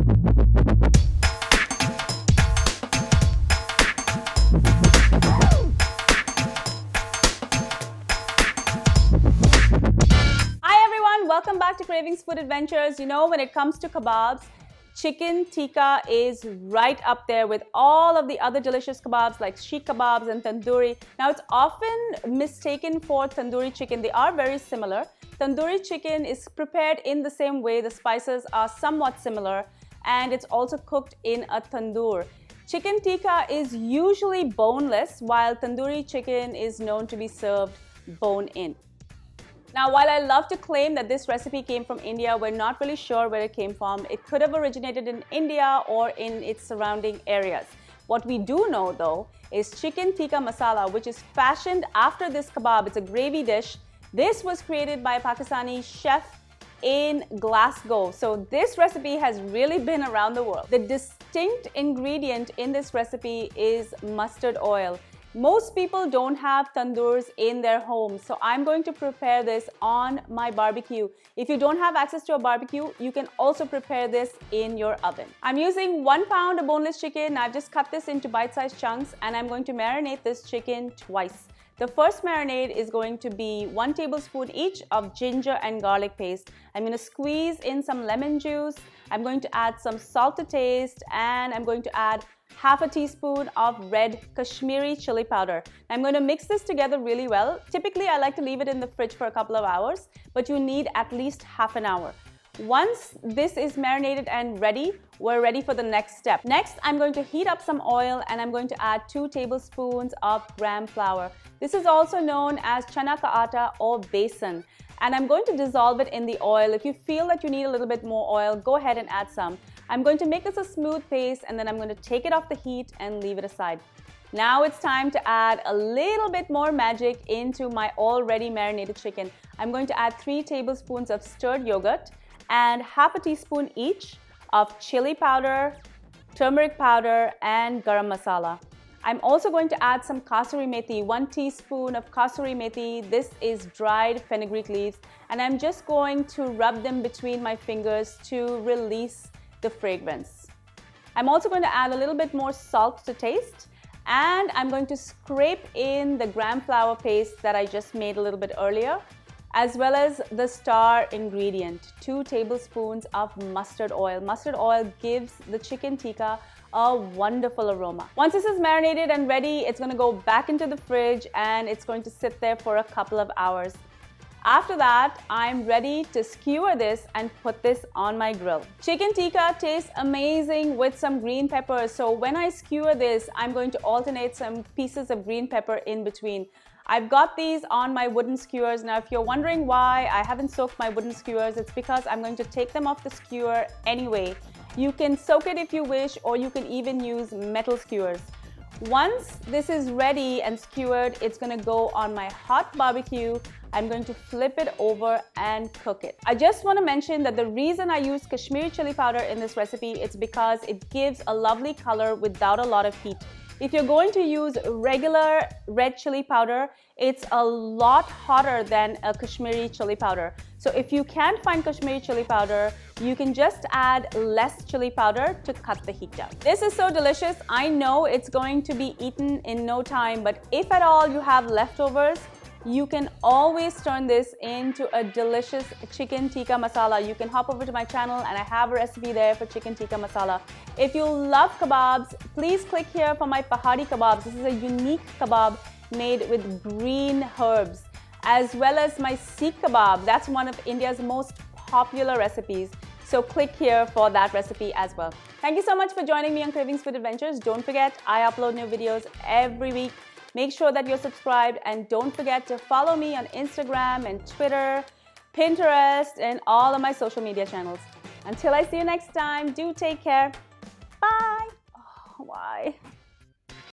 Welcome back to Cravings Food Adventures. You know, when it comes to kebabs, chicken tikka is right up there with all of the other delicious kebabs like sheikh kebabs and tandoori. Now, it's often mistaken for tandoori chicken. They are very similar. Tandoori chicken is prepared in the same way. The spices are somewhat similar, and it's also cooked in a tandoor. Chicken tikka is usually boneless, while tandoori chicken is known to be served bone-in. Now, while I love to claim that this recipe came from India, we're not really sure where it came from. It could have originated in India or in its surrounding areas. What we do know, though, is chicken tikka masala, which is fashioned after this kebab. It's a gravy dish. This was created by a Pakistani chef in Glasgow. So this recipe has really been around the world. The distinct ingredient in this recipe is mustard oil. Most people don't have tandoors in their homes, so I'm going to prepare this on my barbecue. If you don't have access to a barbecue, you can also prepare this in your oven. I'm using 1 pound of boneless chicken. I've just cut this into bite-sized chunks, and I'm going to marinate this chicken twice. The first marinade is going to be 1 tablespoon each of ginger and garlic paste. I'm going to squeeze in some lemon juice. I'm going to add some salt to taste, and I'm going to add half a teaspoon of red Kashmiri chili powder. I'm going to mix this together really well. Typically, I like to leave it in the fridge for a couple of hours, but you need at least half an hour. Once this is marinated and ready, we're ready for the next step. Next, I'm going to heat up some oil, and I'm going to add 2 tablespoons of gram flour. This is also known as chana ka atta or besan. And I'm going to dissolve it in the oil. If you feel that you need a little bit more oil, go ahead and add some. I'm going to make this a smooth paste, and then I'm going to take it off the heat and leave it aside. Now it's time to add a little bit more magic into my already marinated chicken. I'm going to add 3 tablespoons of stirred yogurt and half a teaspoon each of chili powder, turmeric powder, and garam masala. I'm also going to add some Kasuri Methi, 1 teaspoon of Kasuri Methi. This is dried fenugreek leaves, and I'm just going to rub them between my fingers to release the fragrance. I'm also going to add a little bit more salt to taste, and I'm going to scrape in the gram flour paste that I just made a little bit earlier, as well as the star ingredient, 2 tablespoons of mustard oil. Mustard oil gives the chicken tikka a wonderful aroma. Once this is marinated and ready, it's going to go back into the fridge, and it's going to sit there for a couple of hours. After that, I'm ready to skewer this and put this on my grill. Chicken tikka tastes amazing with some green peppers. So when I skewer this, I'm going to alternate some pieces of green pepper in between. I've got these on my wooden skewers. Now, if you're wondering why I haven't soaked my wooden skewers, it's because I'm going to take them off the skewer anyway. You can soak it if you wish, or you can even use metal skewers. Once this is ready and skewered, it's going to go on my hot barbecue. I'm going to flip it over and cook it. I just want to mention that the reason I use Kashmiri chili powder in this recipe is because it gives a lovely color without a lot of heat. If you're going to use regular red chili powder, it's a lot hotter than a Kashmiri chili powder. So if you can't find Kashmiri chili powder, you can just add less chili powder to cut the heat down. This is so delicious. I know it's going to be eaten in no time, but if at all you have leftovers, you can always turn this into a delicious chicken tikka masala. You can hop over to my channel, and I have a recipe there for chicken tikka masala. If you love kebabs, please click here for my pahadi kebabs. This is a unique kebab made with green herbs, as well as my Sikh kebab. That's one of India's most popular recipes. So click here for that recipe as well. Thank you so much for joining me on Cravings Food Adventures. Don't forget, I upload new videos every week. Make sure that you're subscribed, and don't forget to follow me on Instagram and Twitter, Pinterest, and all of my social media channels. Until I see you next time, do take care. Bye. Oh, why?